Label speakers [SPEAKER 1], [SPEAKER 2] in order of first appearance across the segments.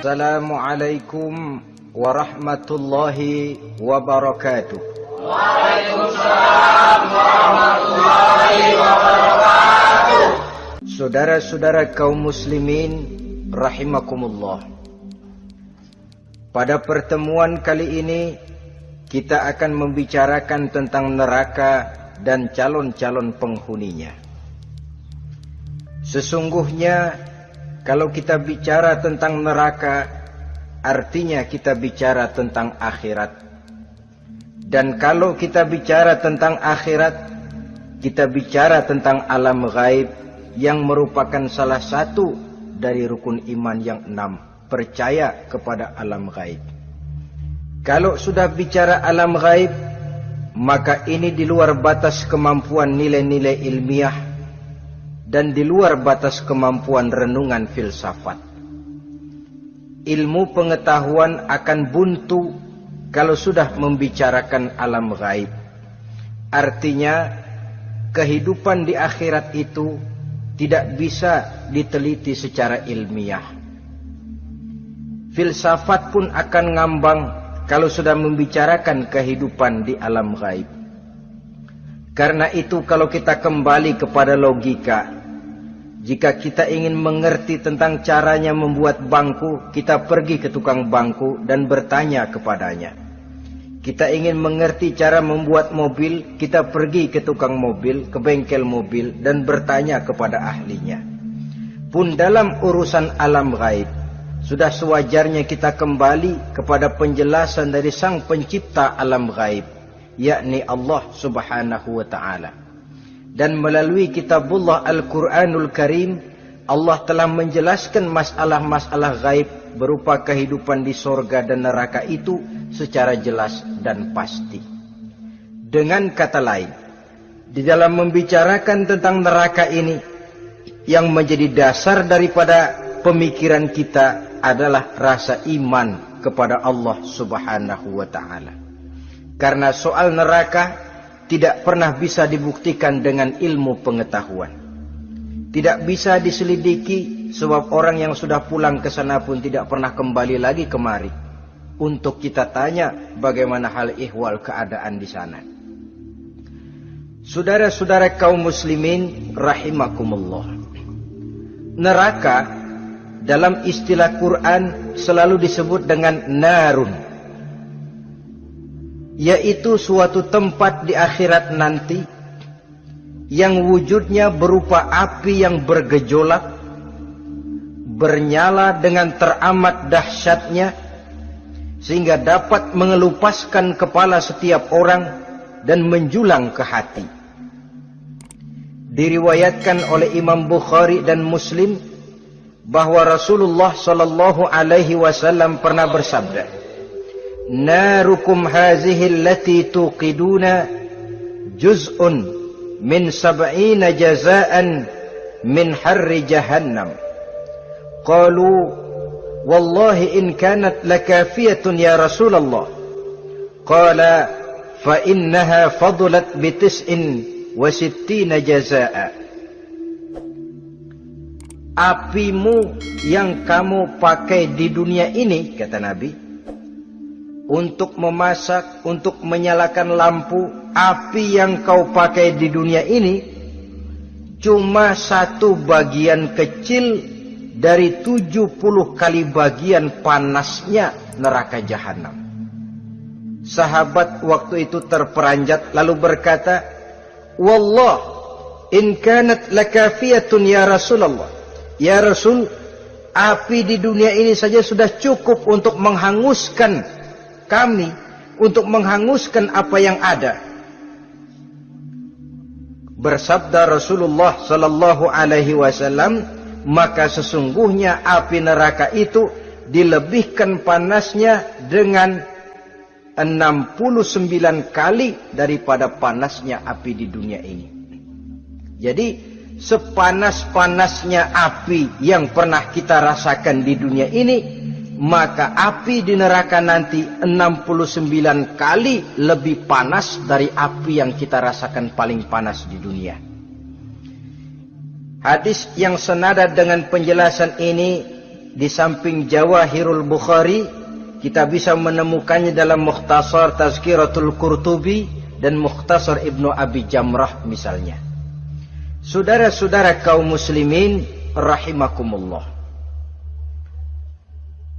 [SPEAKER 1] Assalamualaikum warahmatullahi wabarakatuh.
[SPEAKER 2] Waalaikumsalam warahmatullahi wabarakatuh.
[SPEAKER 1] Saudara-saudara kaum muslimin rahimakumullah. Pada pertemuan kali ini kita akan membicarakan tentang neraka dan calon-calon penghuninya. Sesungguhnya kalau kita bicara tentang neraka, artinya kita bicara tentang akhirat. Dan kalau kita bicara tentang akhirat, kita bicara tentang alam gaib yang merupakan salah satu dari rukun iman yang 6, percaya kepada alam gaib. Kalau sudah bicara alam gaib, maka ini di luar batas kemampuan nilai-nilai ilmiah dan di luar batas kemampuan renungan filsafat. Ilmu pengetahuan akan buntu kalau sudah membicarakan alam gaib. Artinya kehidupan di akhirat itu tidak bisa diteliti secara ilmiah. Filsafat pun akan ngambang kalau sudah membicarakan kehidupan di alam gaib. Karena itu kalau kita kembali kepada logika, jika kita ingin mengerti tentang caranya membuat bangku, kita pergi ke tukang bangku dan bertanya kepadanya. Kita ingin mengerti cara membuat mobil, kita pergi ke tukang mobil, ke bengkel mobil dan bertanya kepada ahlinya. Pun dalam urusan alam gaib, sudah sewajarnya kita kembali kepada penjelasan dari sang pencipta alam gaib, yakni Allah subhanahu wa ta'ala. Dan melalui kitabullah Al-Quranul Karim, Allah telah menjelaskan masalah-masalah gaib berupa kehidupan di sorga dan neraka itu secara jelas dan pasti. Dengan kata lain, di dalam membicarakan tentang neraka ini, yang menjadi dasar daripada pemikiran kita adalah rasa iman kepada Allah subhanahu wa ta'ala. Karena soal neraka tidak pernah bisa dibuktikan dengan ilmu pengetahuan. Tidak bisa diselidiki sebab orang yang sudah pulang ke sana pun tidak pernah kembali lagi kemari untuk kita tanya bagaimana hal ihwal keadaan di sana. Saudara-saudara kaum muslimin rahimakumullah. Neraka dalam istilah Quran selalu disebut dengan narun, yaitu suatu tempat di akhirat nanti yang wujudnya berupa api yang bergejolak, bernyala dengan teramat dahsyatnya, sehingga dapat mengelupaskan kepala setiap orang dan menjulang ke hati. Diriwayatkan oleh Imam Bukhari dan Muslim bahwa Rasulullah sallallahu alaihi wasallam pernah bersabda, Narukum hazihi allati tuqiduna juz'un min 70 jazaan min harri jahannam. Qalu wallahi in kanat lakafiyatun ya Rasulullah. Qala fa innaha fadlat bi 69 jazaa. Apimu yang kamu pakai di dunia ini, kata Nabi, untuk memasak, untuk menyalakan lampu, api yang kau pakai di dunia ini cuma satu bagian kecil dari 70 kali bagian panasnya neraka jahanam. Sahabat waktu itu terperanjat lalu berkata, Wallah in kanat lakafiyatun ya Rasulullah. Ya Rasul, api di dunia ini saja sudah cukup untuk menghanguskan kami, untuk menghanguskan apa yang ada. Bersabda Rasulullah sallallahu alaihi wasallam, maka sesungguhnya api neraka itu dilebihkan panasnya dengan 69 kali daripada panasnya api di dunia ini. Jadi sepanas-panasnya api yang pernah kita rasakan di dunia ini, maka api di neraka nanti 69 kali lebih panas dari api yang kita rasakan paling panas di dunia. Hadis yang senada dengan penjelasan ini di samping Jawahirul Bukhari, kita bisa menemukannya dalam Mukhtasar Tazkiratul Qurtubi dan Mukhtasar Ibnu Abi Jamrah misalnya. Saudara-saudara kaum muslimin rahimakumullah.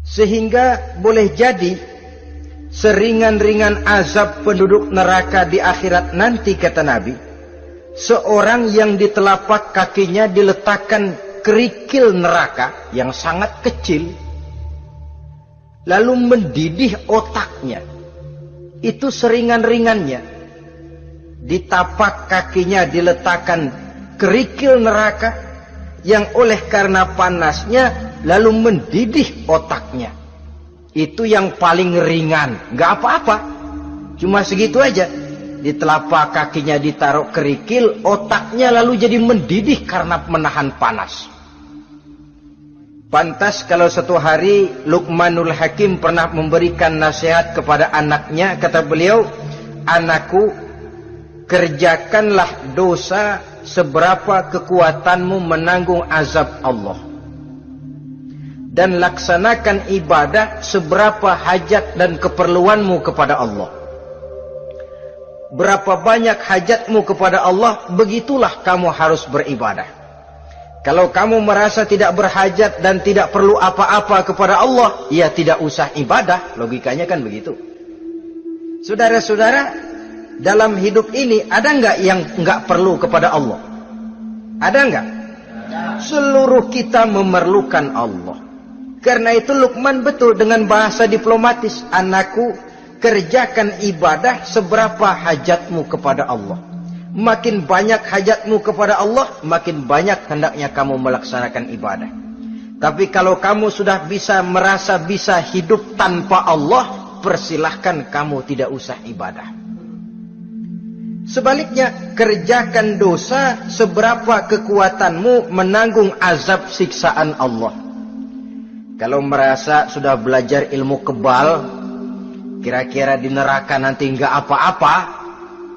[SPEAKER 1] Sehingga boleh jadi seringan-ringan azab penduduk neraka di akhirat nanti, kata Nabi, seorang yang di telapak kakinya diletakkan kerikil neraka yang sangat kecil, lalu mendidih otaknya. Itu seringan-ringannya. Di tapak kakinya diletakkan kerikil neraka yang oleh karena panasnya lalu mendidih otaknya. Itu yang paling ringan, nggak apa-apa, cuma segitu aja. Di telapak kakinya ditaruh kerikil, otaknya lalu jadi mendidih karena menahan panas. Pantas kalau suatu hari Luqmanul Hakim pernah memberikan nasihat kepada anaknya, kata beliau, "Anakku, kerjakanlah dosa seberapa kekuatanmu menanggung azab Allah, dan laksanakan ibadah seberapa hajat dan keperluanmu kepada Allah. Berapa banyak hajatmu kepada Allah, begitulah kamu harus beribadah. Kalau kamu merasa tidak berhajat dan tidak perlu apa-apa kepada Allah, ya tidak usah ibadah." Logikanya kan begitu. Saudara-saudara, dalam hidup ini ada nggak yang nggak perlu kepada Allah? Ada nggak? Seluruh kita memerlukan Allah. Karena itu Luqman betul dengan bahasa diplomatis, "Anakku, kerjakan ibadah seberapa hajatmu kepada Allah. Makin banyak hajatmu kepada Allah, makin banyak hendaknya kamu melaksanakan ibadah. Tapi kalau kamu sudah merasa bisa hidup tanpa Allah, persilahkan kamu tidak usah ibadah. Sebaliknya, kerjakan dosa seberapa kekuatanmu menanggung azab siksaan Allah." Kalau merasa sudah belajar ilmu kebal, kira-kira di neraka nanti nggak apa-apa,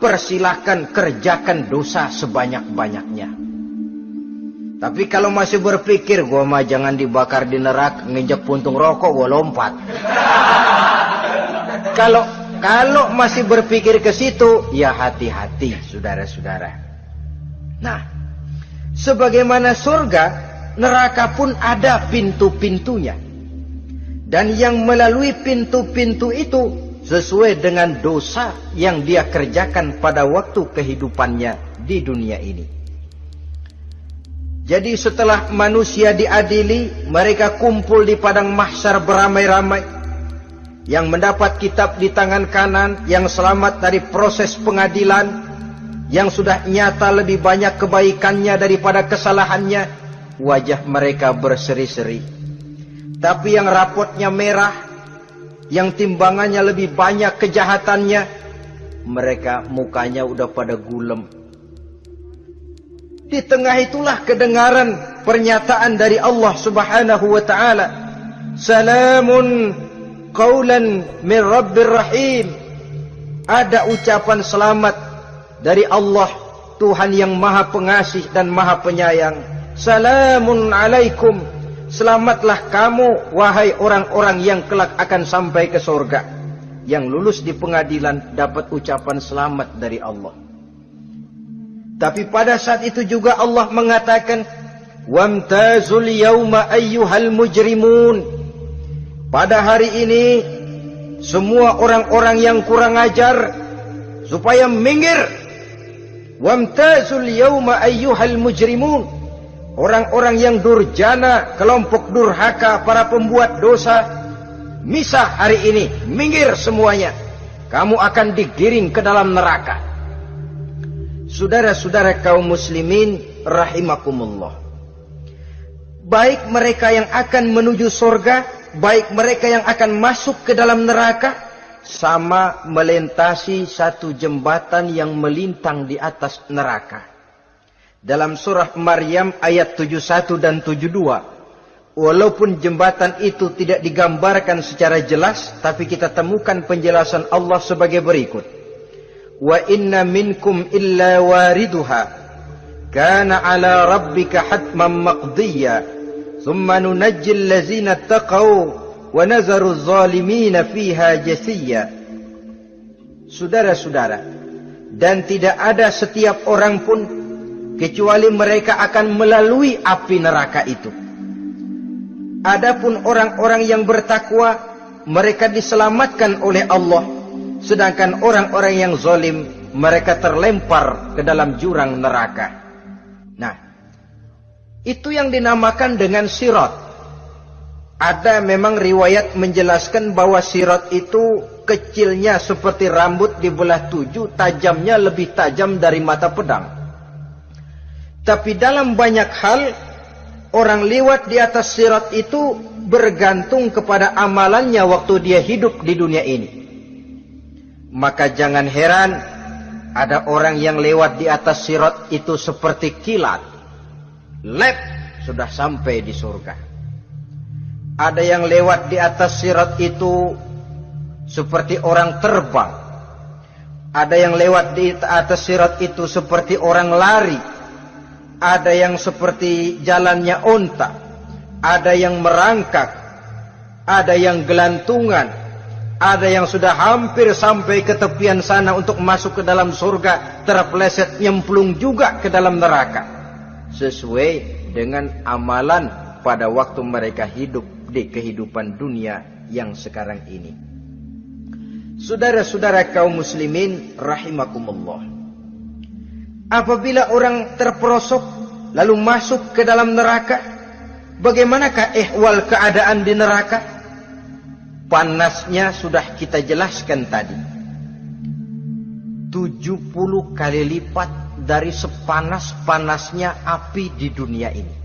[SPEAKER 1] persilahkan kerjakan dosa sebanyak-banyaknya. Tapi kalau masih berpikir, gua mah jangan dibakar di neraka, nginjek puntung rokok gua lompat. Kalau masih berpikir ke situ, ya hati-hati, saudara-saudara. Nah, sebagaimana surga, neraka pun ada pintu-pintunya. Dan yang melalui pintu-pintu itu sesuai dengan dosa yang dia kerjakan pada waktu kehidupannya di dunia ini. Jadi setelah manusia diadili, mereka kumpul di padang mahsyar beramai-ramai. Yang mendapat kitab di tangan kanan, yang selamat dari proses pengadilan, yang sudah nyata lebih banyak kebaikannya daripada kesalahannya, wajah mereka berseri-seri. Tapi yang rapotnya merah, yang timbangannya lebih banyak kejahatannya, mereka mukanya udah pada gulem. Di tengah itulah kedengaran pernyataan dari Allah Subhanahu wa ta'ala, "Salamun qaulan min Rabbir Rahim." Ada ucapan selamat dari Allah, Tuhan yang Maha Pengasih dan Maha Penyayang. "Salamun alaikum." Selamatlah kamu, wahai orang-orang yang kelak akan sampai ke surga. Yang lulus di pengadilan dapat ucapan selamat dari Allah. Tapi pada saat itu juga Allah mengatakan, "Wamtazul yawma ayyuhal mujrimun." Pada hari ini, semua orang-orang yang kurang ajar, supaya minggir. "Wamtazul yawma ayyuhal mujrimun." Orang-orang yang durjana, kelompok durhaka, para pembuat dosa, misah hari ini, minggir semuanya. Kamu akan digiring ke dalam neraka. Saudara-saudara kaum muslimin rahimakumullah. Baik mereka yang akan menuju surga, baik mereka yang akan masuk ke dalam neraka, sama melintasi satu jembatan yang melintang di atas neraka. Dalam surah Maryam ayat 71 dan 72. Walaupun jembatan itu tidak digambarkan secara jelas, tapi kita temukan penjelasan Allah sebagai berikut. "Wa inna minkum illa wariduha, kana ala rabbika hatman maqdiyya, thumma nunajjil ladzina taqaw wa nazaru adh-dhalimina fiha jasiyya. Saudara-saudara, dan tidak ada setiap orang pun kecuali mereka akan melalui api neraka itu. Adapun orang-orang yang bertakwa, mereka diselamatkan oleh Allah, sedangkan orang-orang yang zalim, mereka terlempar ke dalam jurang neraka. Nah, itu yang dinamakan dengan sirat. Ada memang riwayat menjelaskan bahwa sirat itu kecilnya seperti rambut dibelah 7, tajamnya lebih tajam dari mata pedang. Tapi dalam banyak hal, orang lewat di atas sirat itu bergantung kepada amalannya waktu dia hidup di dunia ini. Maka jangan heran ada orang yang lewat di atas sirat itu seperti kilat. Lep, sudah sampai di surga. Ada yang lewat di atas sirat itu seperti orang terbang. Ada yang lewat di atas sirat itu seperti orang lari. Ada yang seperti jalannya unta. Ada yang merangkak. Ada yang gelantungan. Ada yang sudah hampir sampai ke tepian sana untuk masuk ke dalam surga, terpeleset nyemplung juga ke dalam neraka. Sesuai dengan amalan pada waktu mereka hidup di kehidupan dunia yang sekarang ini. Saudara-saudara kaum muslimin rahimakumullah. Apabila orang terperosok lalu masuk ke dalam neraka, bagaimanakah ihwal keadaan di neraka? Panasnya sudah kita jelaskan tadi. 70 kali lipat dari sepanas-panasnya api di dunia ini.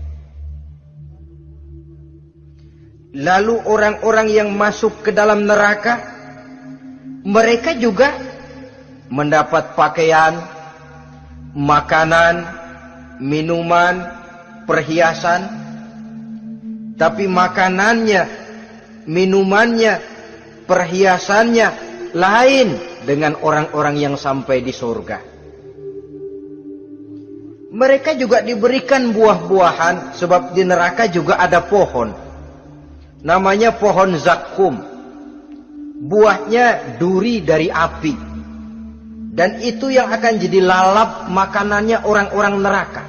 [SPEAKER 1] Lalu orang-orang yang masuk ke dalam neraka, mereka juga mendapat pakaian, makanan, minuman, perhiasan. Tapi makanannya, minumannya, perhiasannya lain dengan orang-orang yang sampai di surga. Mereka juga diberikan buah-buahan, sebab di neraka juga ada pohon. Namanya pohon zakum. Buahnya duri dari api. Dan itu yang akan jadi lalap makanannya orang-orang neraka.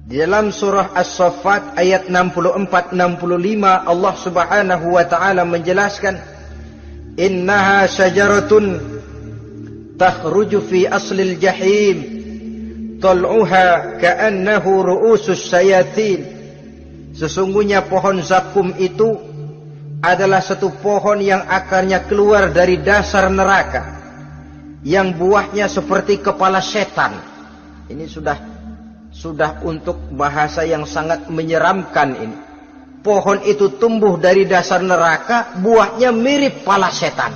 [SPEAKER 1] Di dalam surah As-Saffat ayat 64-65 Allah subhanahu wa ta'ala menjelaskan, innaha syajaratun takhruju fi aslil jahim tal'uha ka'annahu ru'usus syayatin. Sesungguhnya pohon zakum itu adalah satu pohon yang akarnya keluar dari dasar neraka, yang buahnya seperti kepala setan. Ini sudah untuk bahasa yang sangat menyeramkan ini. Pohon itu tumbuh dari dasar neraka, buahnya mirip kepala setan.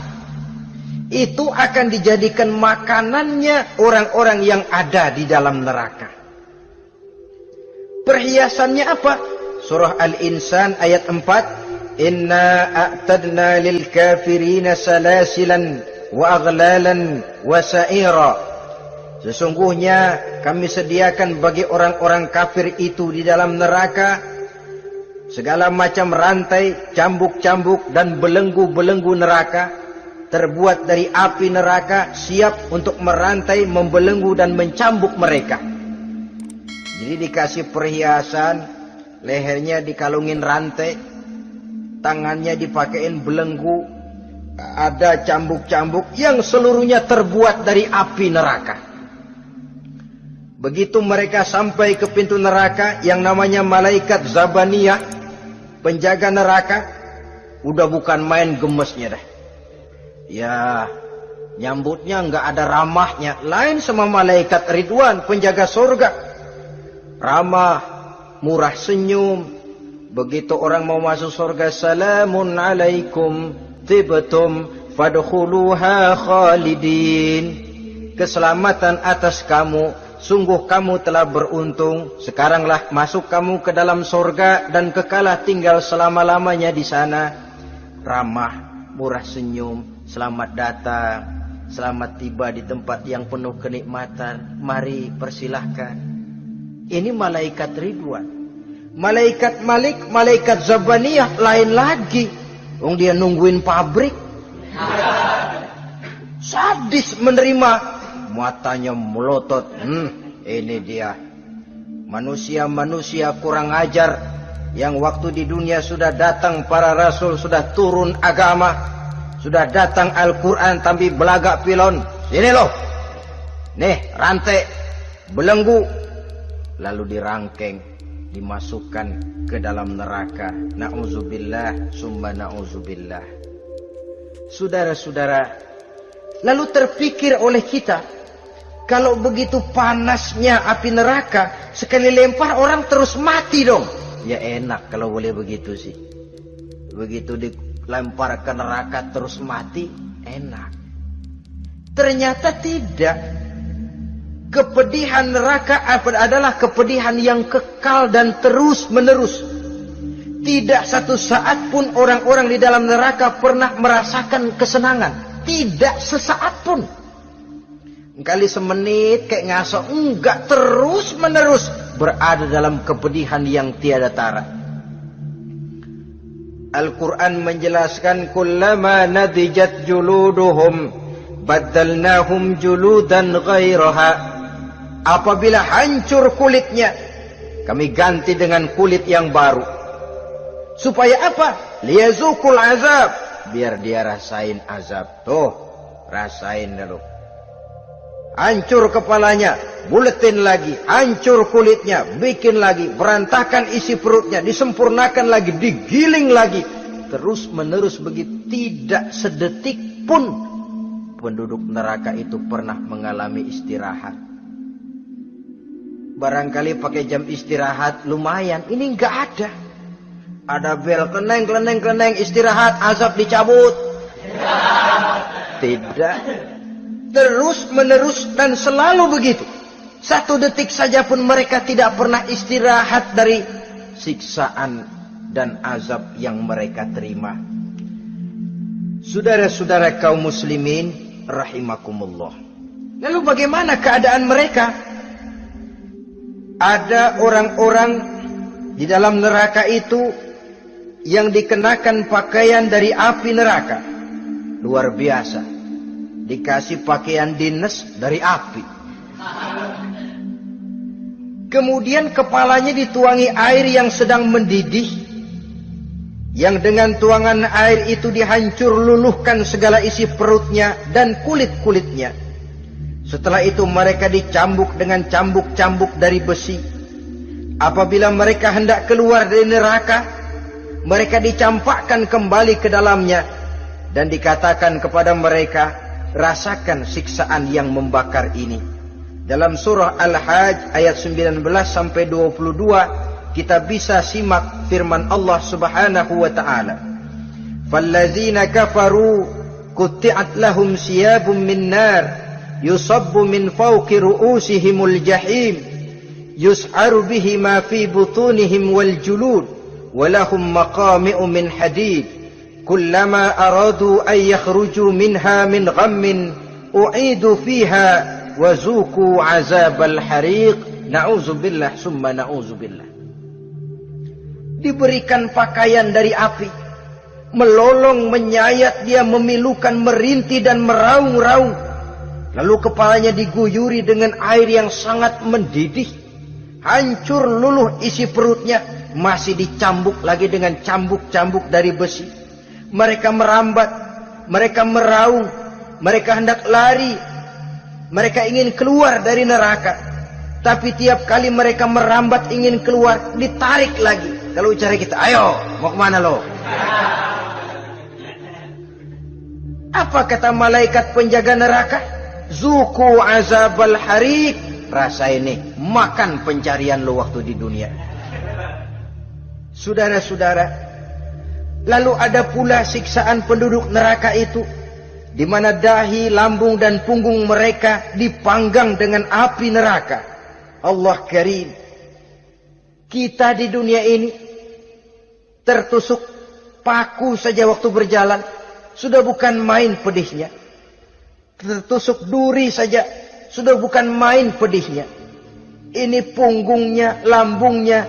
[SPEAKER 1] Itu akan dijadikan makanannya orang-orang yang ada di dalam neraka. Perhiasannya apa? Surah Al-Insan ayat 4, inna a'tadna lil kafirina salasilan wa aghlalan wa sa'ira. Sesungguhnya kami sediakan bagi orang-orang kafir itu di dalam neraka segala macam rantai, cambuk-cambuk dan belenggu-belenggu neraka, terbuat dari api neraka, siap untuk merantai, membelenggu dan mencambuk mereka. Jadi dikasih perhiasan, lehernya dikalungin rantai, tangannya dipakein belenggu, ada cambuk-cambuk yang seluruhnya terbuat dari api neraka. Begitu mereka sampai ke pintu neraka, yang namanya malaikat Zabaniyah, penjaga neraka, udah bukan main gemesnya dah. Ya, nyambutnya nggak ada ramahnya, lain sama malaikat Ridwan, penjaga surga. Ramah, murah senyum. Begitu orang mau masuk surga, salamun alaikum tibtum fadkhuluha khalidin. Keselamatan atas kamu, sungguh kamu telah beruntung. Sekaranglah masuk kamu ke dalam surga dan kekalah tinggal selama-lamanya di sana. Ramah, murah senyum, selamat datang, selamat tiba di tempat yang penuh kenikmatan. Mari persilahkan. Ini malaikat Ridwan. Malaikat Malik, malaikat Zabaniyah lain lagi. Dia nungguin pabrik. Sadis menerima. Matanya melotot. Ini dia. Manusia-manusia kurang ajar. Yang waktu di dunia sudah datang para rasul, sudah turun agama. Sudah datang Al-Quran tapi belagak pilon. Sini loh. Nih rantai. Belenggu. Lalu dirangkeng. Dimasukkan ke dalam neraka. Na'udzubillah summa na'udzubillah. Saudara-saudara, lalu terpikir oleh kita, kalau begitu panasnya api neraka, sekali lempar orang terus mati dong. Ya enak kalau boleh begitu sih. Begitu dilempar ke neraka terus mati, enak. Ternyata tidak. Kepedihan neraka adalah kepedihan yang kekal dan terus menerus. Tidak satu saat pun orang-orang di dalam neraka pernah merasakan kesenangan. Tidak sesaat pun. Kali semenit kayak ngaso. Enggak, terus menerus berada dalam kepedihan yang tiada tara. Al-Quran menjelaskan, kullama nadijat juluduhum baddalnahum juludan ghairaha. Apabila hancur kulitnya, kami ganti dengan kulit yang baru. Supaya apa? Liyazukul azab. Biar dia rasain azab. Tuh, rasain dulu. Hancur kepalanya, buletin lagi. Hancur kulitnya, bikin lagi. Berantakan isi perutnya, disempurnakan lagi, digiling lagi. Terus menerus begitu. Tidak sedetik pun penduduk neraka itu pernah mengalami istirahat. Barangkali pakai jam istirahat lumayan. Ini enggak ada. Ada bel, kleneng, istirahat, azab dicabut. Tidak. Terus menerus dan selalu begitu. Satu detik saja pun mereka tidak pernah istirahat dari siksaan dan azab yang mereka terima. Saudara-saudara kaum muslimin rahimakumullah. Lalu bagaimana keadaan mereka? Ada orang-orang di dalam neraka itu yang dikenakan pakaian dari api neraka. Luar biasa. Dikasih pakaian dinas dari api. Kemudian kepalanya dituangi air yang sedang mendidih. Yang dengan tuangan air itu dihancur luluhkan segala isi perutnya dan kulit-kulitnya. Setelah itu mereka dicambuk dengan cambuk-cambuk dari besi. Apabila mereka hendak keluar dari neraka, mereka dicampakkan kembali ke dalamnya. Dan dikatakan kepada mereka, rasakan siksaan yang membakar ini. Dalam surah Al-Hajj ayat 19 sampai 22, kita bisa simak firman Allah Subhanahu wa taala. Fallazina kafaru qutti'at lahum siyabun min nar yusabbu min fawqi ru'usihimul jahim yus'aru bihi ma fi butunihim wal julud walahum maqami'u min hadid kullama aradu an yakhruju minha min ghammin u'idu fiha wa zuqu 'azabal hariq. Na'udzubillah summa na'udzubillah. Diberikan pakaian dari api, melolong, menyayat dia, memilukan, merintih dan meraung-raung. Lalu kepalanya diguyuri dengan air yang sangat mendidih. Hancur luluh isi perutnya. Masih dicambuk lagi dengan cambuk-cambuk dari besi. Mereka merambat. Mereka meraung. Mereka hendak lari. Mereka ingin keluar dari neraka. Tapi tiap kali mereka merambat ingin keluar, ditarik lagi. Kalau cara kita, ayo, mau kemana lo? Apa kata malaikat penjaga neraka? Zuku azabal harik. Rasa ini, makan pencarian lo waktu di dunia. Saudara-saudara, lalu ada pula siksaan penduduk neraka itu, di mana dahi, lambung dan punggung mereka dipanggang dengan api neraka. Allah Karim. Kita di dunia ini tertusuk paku saja waktu berjalan sudah bukan main pedihnya. Tertusuk duri saja sudah bukan main pedihnya. Ini punggungnya, lambungnya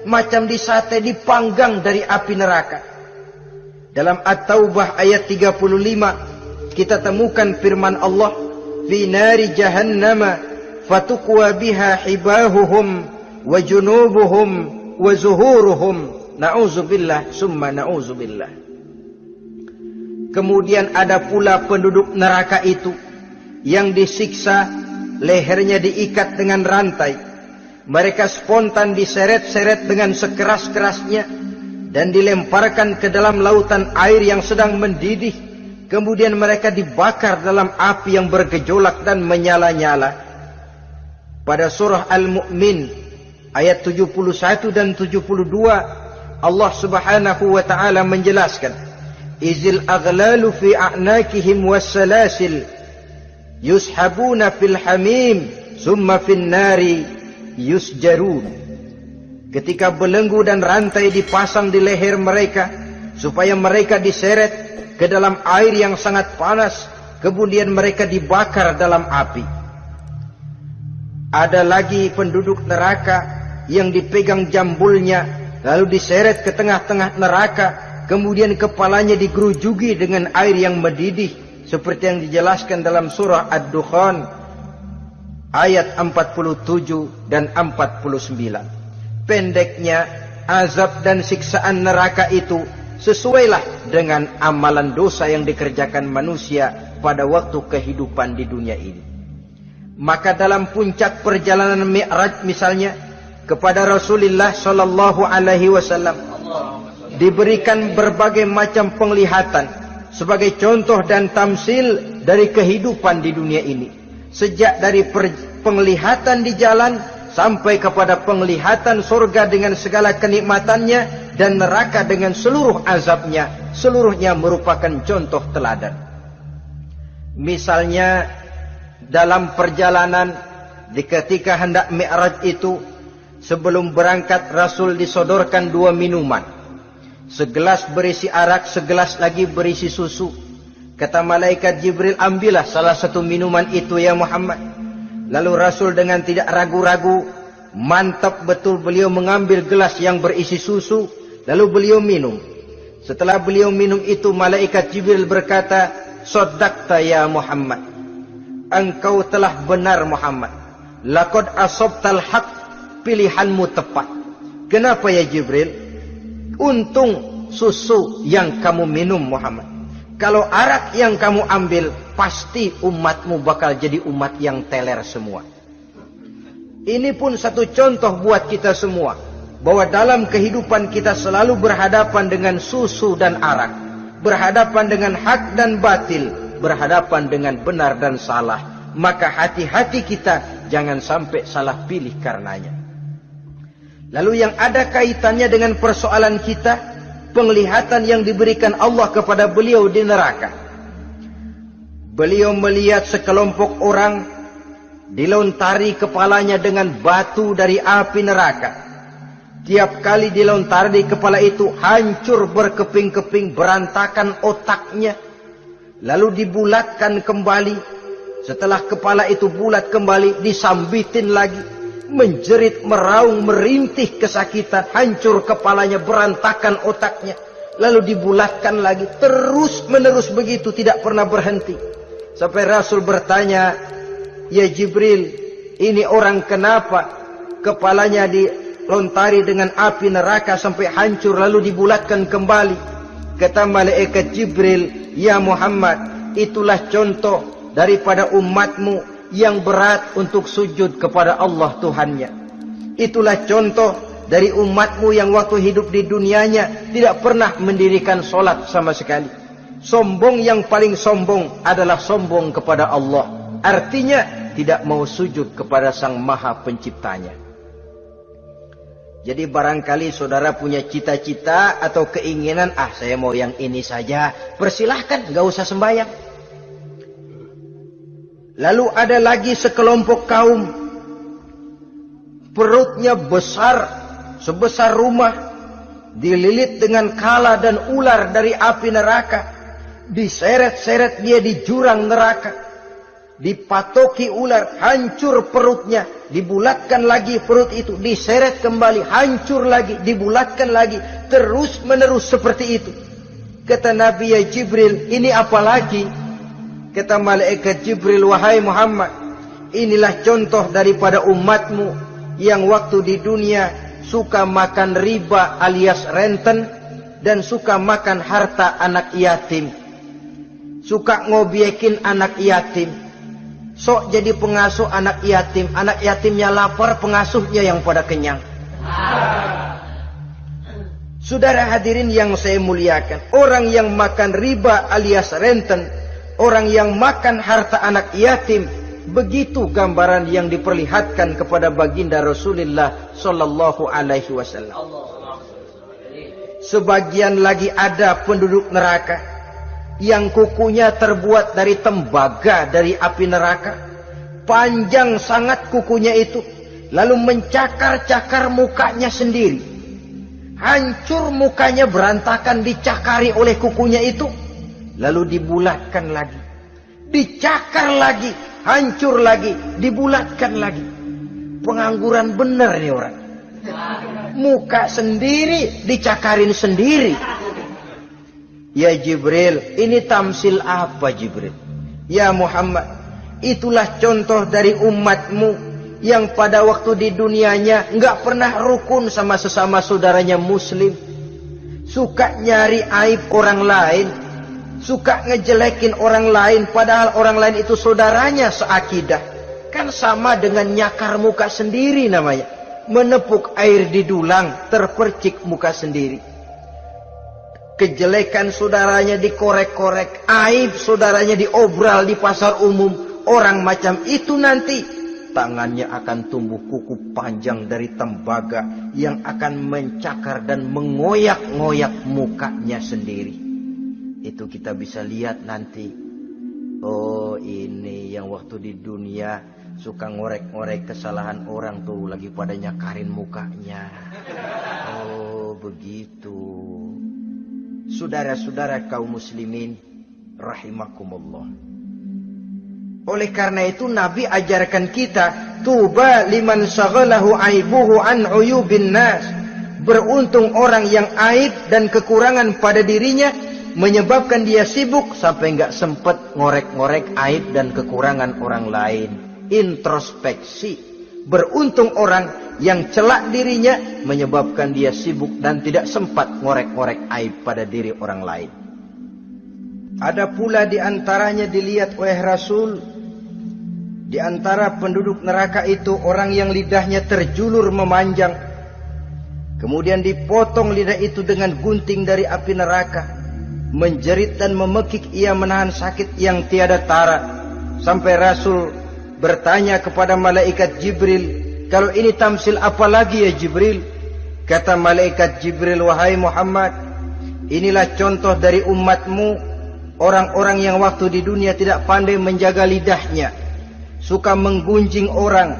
[SPEAKER 1] macam disate, dipanggang dari api neraka. Dalam At-Taubah ayat 35 kita temukan firman Allah, fi nari jahannama fatuqwa biha hibahuhum wa junubuhum wa zuhuruhum, na'udzubillah summa na'udzubillah. Kemudian ada pula penduduk neraka itu yang disiksa, lehernya diikat dengan rantai. Mereka spontan diseret-seret dengan sekeras-kerasnya dan dilemparkan ke dalam lautan air yang sedang mendidih. Kemudian mereka dibakar dalam api yang bergejolak dan menyala-nyala. Pada surah Al-Mu'min ayat 71 dan 72 Allah Subhanahu wa taala menjelaskan, izil aghlalu fi a'nakihim wassalasil yushabuna fil hamim summa fin nari yusjarun. Ketika belenggu dan rantai dipasang di leher mereka supaya mereka diseret ke dalam air yang sangat panas, kemudian mereka dibakar dalam api. Ada lagi penduduk neraka yang dipegang jambulnya lalu diseret ke tengah-tengah neraka, kemudian kepalanya digerujuki dengan air yang mendidih seperti yang dijelaskan dalam surah Ad-Dukhan ayat 47 dan 49. Pendeknya, azab dan siksaan neraka itu sesuailah dengan amalan dosa yang dikerjakan manusia pada waktu kehidupan di dunia ini. Maka dalam puncak perjalanan Mi'raj misalnya, kepada Rasulullah sallallahu alaihi wasallam diberikan berbagai macam penglihatan sebagai contoh dan tamsil dari kehidupan di dunia ini. Sejak dari penglihatan di jalan sampai kepada penglihatan surga dengan segala kenikmatannya dan neraka dengan seluruh azabnya, seluruhnya merupakan contoh teladan. Misalnya dalam perjalanan ketika hendak Mi'raj itu, sebelum berangkat Rasul disodorkan 2 minuman. Segelas berisi arak, segelas lagi berisi susu. Kata malaikat Jibril, ambillah salah satu minuman itu ya Muhammad. Lalu Rasul dengan tidak ragu-ragu, mantap betul beliau mengambil gelas yang berisi susu. Lalu beliau minum. Setelah beliau minum itu, malaikat Jibril berkata, Shaddaqta ya Muhammad, engkau telah benar Muhammad. Laqad asabtal haq, pilihanmu tepat. Kenapa ya Jibril? Untung susu yang kamu minum Muhammad. Kalau arak yang kamu ambil, pasti umatmu bakal jadi umat yang teler semua. Ini pun satu contoh buat kita semua, bahwa dalam kehidupan kita selalu berhadapan dengan susu dan arak, berhadapan dengan hak dan batil, berhadapan dengan benar dan salah. Maka hati-hati kita jangan sampai salah pilih karenanya. Lalu yang ada kaitannya dengan persoalan kita, penglihatan yang diberikan Allah kepada beliau di neraka. Beliau melihat sekelompok orang dilontari kepalanya dengan batu dari api neraka. Tiap kali dilontari kepala itu hancur berkeping-keping, berantakan otaknya. Lalu dibulatkan kembali. Setelah kepala itu bulat kembali, disambitin lagi. Menjerit, meraung, merintih kesakitan, hancur kepalanya, berantakan otaknya. Lalu dibulatkan lagi, terus menerus begitu, tidak pernah berhenti. Sampai Rasul bertanya, ya Jibril, ini orang kenapa kepalanya dilontari dengan api neraka sampai hancur lalu dibulatkan kembali? Kata malaikat Jibril, ya Muhammad, itulah contoh daripada umatmu yang berat untuk sujud kepada Allah Tuhannya. Itulah contoh dari umatmu yang waktu hidup di dunianya tidak pernah mendirikan solat sama sekali. Sombong yang paling sombong adalah sombong kepada Allah. Artinya tidak mau sujud kepada Sang Maha Penciptanya. Jadi barangkali saudara punya cita-cita atau keinginan, saya mau yang ini saja, persilahkan, gak usah sembahyang. Lalu ada lagi sekelompok kaum, perutnya besar, sebesar rumah, dililit dengan kala dan ular dari api neraka, diseret-seret dia di jurang neraka. dipatoki ular, hancur perutnya, dibulatkan lagi perut itu, diseret kembali, hancur lagi, dibulatkan lagi, terus menerus seperti itu. Kata Nabi, ya Jibril, ini apa lagi? Kata malaikat Jibril, wahai Muhammad, inilah contoh daripada umatmu yang waktu di dunia suka makan riba alias renten dan suka makan harta anak yatim, suka ngobyekin anak yatim, sok jadi pengasuh anak yatimnya lapar, pengasuhnya yang pada kenyang. Saudara hadirin yang saya muliakan, orang yang makan riba alias renten, orang yang makan harta anak yatim, begitu gambaran yang diperlihatkan kepada baginda Rasulullah sallallahu alaihi wasallam. Sebagian lagi ada penduduk neraka yang kukunya terbuat dari tembaga dari api neraka. Panjang sangat kukunya itu, lalu mencakar-cakar mukanya sendiri. Hancur mukanya, berantakan, dicakari oleh kukunya itu, lalu dibulatkan lagi, dicakar lagi, hancur lagi, dibulatkan lagi. Pengangguran benar nih orang. Muka sendiri, dicakarin sendiri. Ya Jibril, ini tamsil apa Jibril? Ya Muhammad, itulah contoh dari umatmu yang pada waktu di dunianya enggak pernah rukun sama sesama saudaranya muslim. Suka nyari aib orang lain, suka ngejelekin orang lain, padahal orang lain itu saudaranya seakidah. Kan sama dengan nyakar muka sendiri namanya. Menepuk air di dulang, terpercik muka sendiri. Kejelekan saudaranya dikorek-korek, aib saudaranya diobral di pasar umum. Orang macam itu nanti tangannya akan tumbuh kuku panjang dari tembaga yang akan mencakar dan mengoyak-ngoyak mukanya sendiri. Itu kita bisa lihat nanti. Oh, ini yang waktu di dunia suka ngorek-ngorek kesalahan orang tuh lagi pada nyakarin mukanya. Oh, begitu. Saudara-saudara kaum muslimin rahimakumullah. Oleh karena itu Nabi ajarkan kita, tuba liman syaghalahu aibuhu an uyubin nas. Beruntung orang yang aib dan kekurangan pada dirinya menyebabkan dia sibuk sampai enggak sempat ngorek-ngorek aib dan kekurangan orang lain. Introspeksi. Beruntung orang yang celak dirinya menyebabkan dia sibuk dan tidak sempat ngorek-ngorek aib pada diri orang lain. Ada pula di antaranya dilihat oleh Rasul, di antara penduduk neraka itu orang yang lidahnya terjulur memanjang, kemudian dipotong lidah itu dengan gunting dari api neraka, menjerit dan memekik ia menahan sakit yang tiada tara, sampai Rasul bertanya kepada malaikat Jibril, kalau ini tamsil apa lagi ya Jibril? Kata malaikat Jibril, wahai Muhammad, inilah contoh dari umatmu, orang-orang yang waktu di dunia tidak pandai menjaga lidahnya, suka menggunjing orang,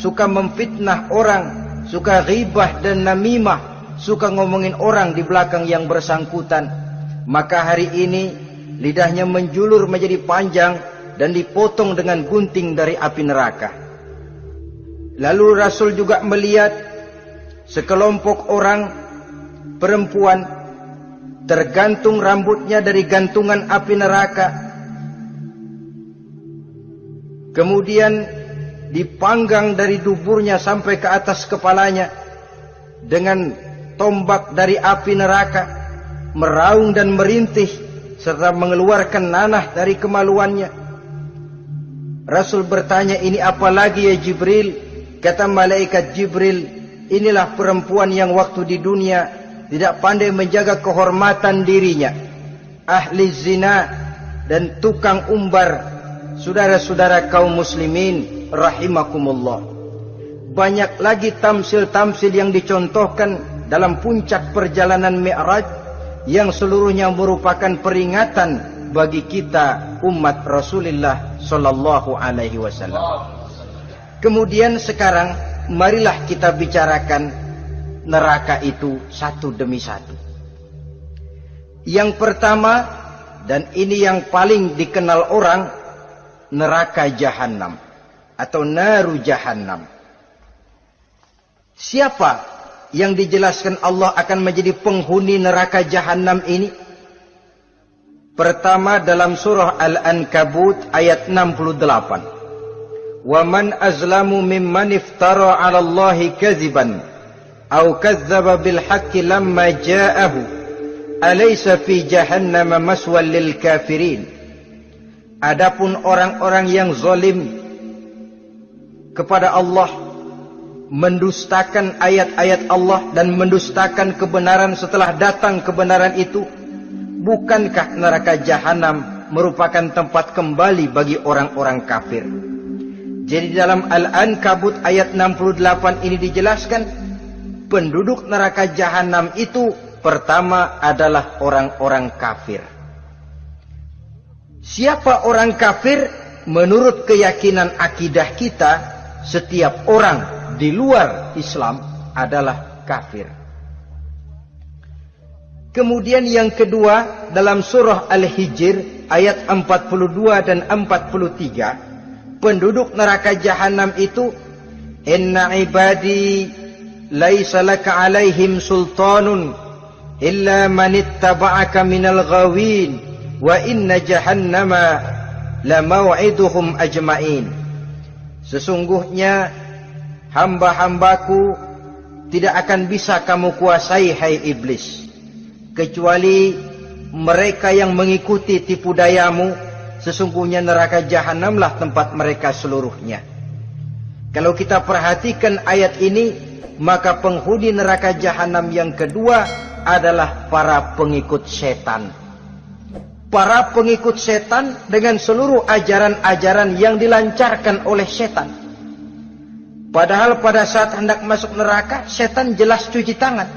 [SPEAKER 1] suka memfitnah orang, suka ghibah dan namimah, suka ngomongin orang di belakang yang bersangkutan. Maka hari ini lidahnya menjulur menjadi panjang dan dipotong dengan gunting dari api neraka. Lalu Rasul juga melihat sekelompok orang perempuan tergantung rambutnya dari gantungan api neraka, kemudian dipanggang dari duburnya sampai ke atas kepalanya dengan tombak dari api neraka, meraung dan merintih serta mengeluarkan nanah dari kemaluannya. Rasul bertanya, ini apa lagi ya Jibril? Kata malaikat Jibril, inilah perempuan yang waktu di dunia tidak pandai menjaga kehormatan dirinya, ahli zina dan tukang umbar. Saudara-saudara kaum muslimin rahimakumullah, banyak lagi tamsil-tamsil yang dicontohkan dalam puncak perjalanan Mi'raj yang seluruhnya merupakan peringatan bagi kita umat Rasulullah sallallahu alaihi wasallam. Kemudian sekarang marilah kita bicarakan neraka itu satu demi satu. Yang pertama, dan ini yang paling dikenal orang, neraka Jahannam atau naru Jahannam. Siapa yang dijelaskan Allah akan menjadi penghuni neraka Jahannam ini? Pertama dalam surah Al-Ankabut ayat 68. Wa man azlamu mimman iftara 'ala Allahi kadziban aw kadzdzaba bil haqqi lamma ja'ahu alaysa fi jahannam maswal lil kafirin. Adapun orang-orang yang zalim kepada Allah, mendustakan ayat-ayat Allah dan mendustakan kebenaran setelah datang kebenaran itu, bukankah neraka Jahannam merupakan tempat kembali bagi orang-orang kafir? Jadi dalam Al-Ankabut ayat 68 ini dijelaskan, penduduk neraka Jahannam itu pertama adalah orang-orang kafir. Siapa orang kafir? Menurut keyakinan akidah kita, setiap orang di luar Islam adalah kafir. Kemudian yang kedua dalam surah Al-Hijr ayat 42 dan 43, penduduk neraka Jahannam itu, inna ibadi laisa laka alaihim sultanun illa man ittaba'aka minal ghawin wa inna jahannama lamau'iduhum ajma'in. Sesungguhnya hamba-hambaku tidak akan bisa kamu kuasai, hai iblis, kecuali mereka yang mengikuti tipu dayamu. Sesungguhnya neraka Jahannamlah tempat mereka seluruhnya. Kalau kita perhatikan ayat ini, maka penghuni neraka Jahannam yang kedua adalah para pengikut setan. Para pengikut setan dengan seluruh ajaran-ajaran yang dilancarkan oleh setan. Padahal pada saat hendak masuk neraka, setan jelas cuci tangan.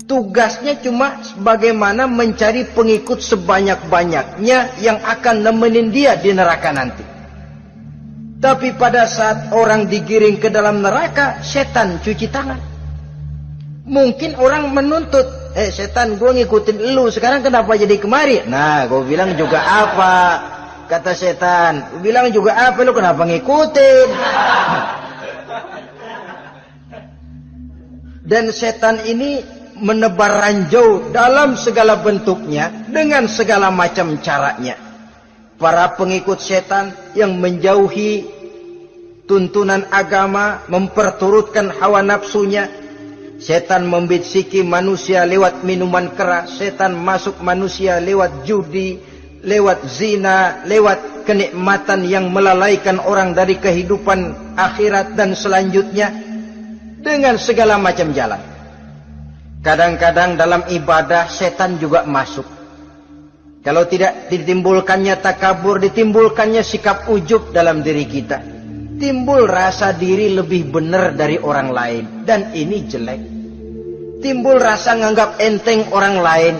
[SPEAKER 1] Tugasnya cuma bagaimana mencari pengikut sebanyak-banyaknya yang akan nemenin dia di neraka nanti. Tapi pada saat orang digiring ke dalam neraka, setan cuci tangan. Mungkin orang menuntut, setan, gue ngikutin lu, sekarang kenapa jadi kemari? Nah, gue bilang juga apa? Kata setan, gue bilang juga apa, lu kenapa ngikutin? Dan setan ini menebar ranjau dalam segala bentuknya, dengan segala macam caranya. Para pengikut setan yang menjauhi tuntunan agama, memperturutkan hawa nafsunya. Setan membisiki manusia lewat minuman keras. Setan masuk manusia lewat judi, lewat zina, lewat kenikmatan yang melalaikan orang dari kehidupan akhirat dan selanjutnya, dengan segala macam jalan. Kadang-kadang dalam ibadah setan juga masuk. Kalau tidak ditimbulkannya takabur, ditimbulkannya sikap ujub dalam diri kita. Timbul rasa diri lebih benar dari orang lain, dan ini jelek. Timbul rasa nganggap enteng orang lain,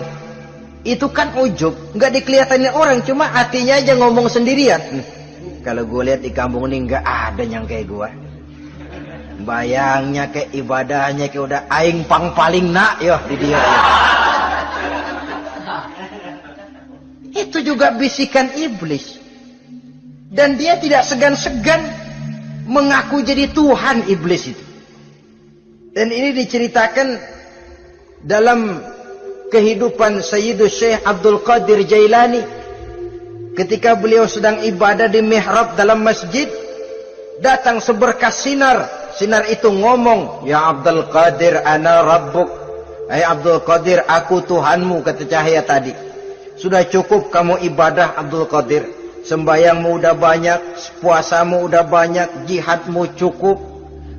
[SPEAKER 1] itu kan ujub, nggak dikelihatannya orang, cuma hatinya aja ngomong sendirian. Kalau gue lihat di kampung ini nggak ada yang kayak gue. Bayangnya kayak ibadahnya kayak udah aing pang paling nak yo di dia. Itu juga bisikan iblis, dan dia tidak segan-segan mengaku jadi Tuhan iblis itu. Dan ini diceritakan dalam kehidupan Sayyidus Syekh Abdul Qadir Jailani. Ketika beliau sedang ibadah di mihrab dalam masjid, datang seberkas sinar. Sinar itu ngomong, ya Abdul Qadir ana rabbuk. Hai Abdul Qadir, aku Tuhanmu, kata cahaya tadi. Sudah cukup kamu ibadah Abdul Qadir. Sembayangmu udah banyak, puasamu udah banyak, jihadmu cukup.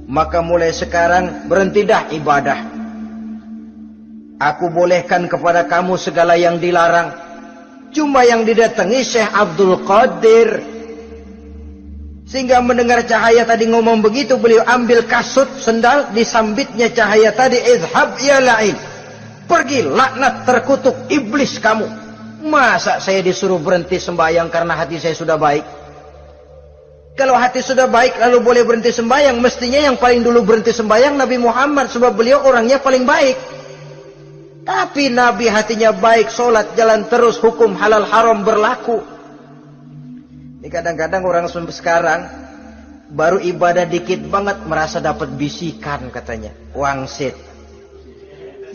[SPEAKER 1] Maka mulai sekarang berhenti dah ibadah. Aku bolehkan kepada kamu segala yang dilarang. Cuma yang didatangi Syekh Abdul Qadir. Sehingga mendengar cahaya tadi ngomong begitu, beliau ambil kasut sendal, disambitnya cahaya tadi, izhab ya la'in. Pergi laknat terkutuk iblis kamu. Masa saya disuruh berhenti sembahyang karena hati saya sudah baik? Kalau hati sudah baik lalu boleh berhenti sembahyang, mestinya yang paling dulu berhenti sembahyang Nabi Muhammad, sebab beliau orangnya paling baik. Tapi Nabi hatinya baik, sholat jalan terus, hukum halal haram berlaku. Ini kadang-kadang orang sekarang baru ibadah dikit banget merasa dapat bisikan katanya, wangsit.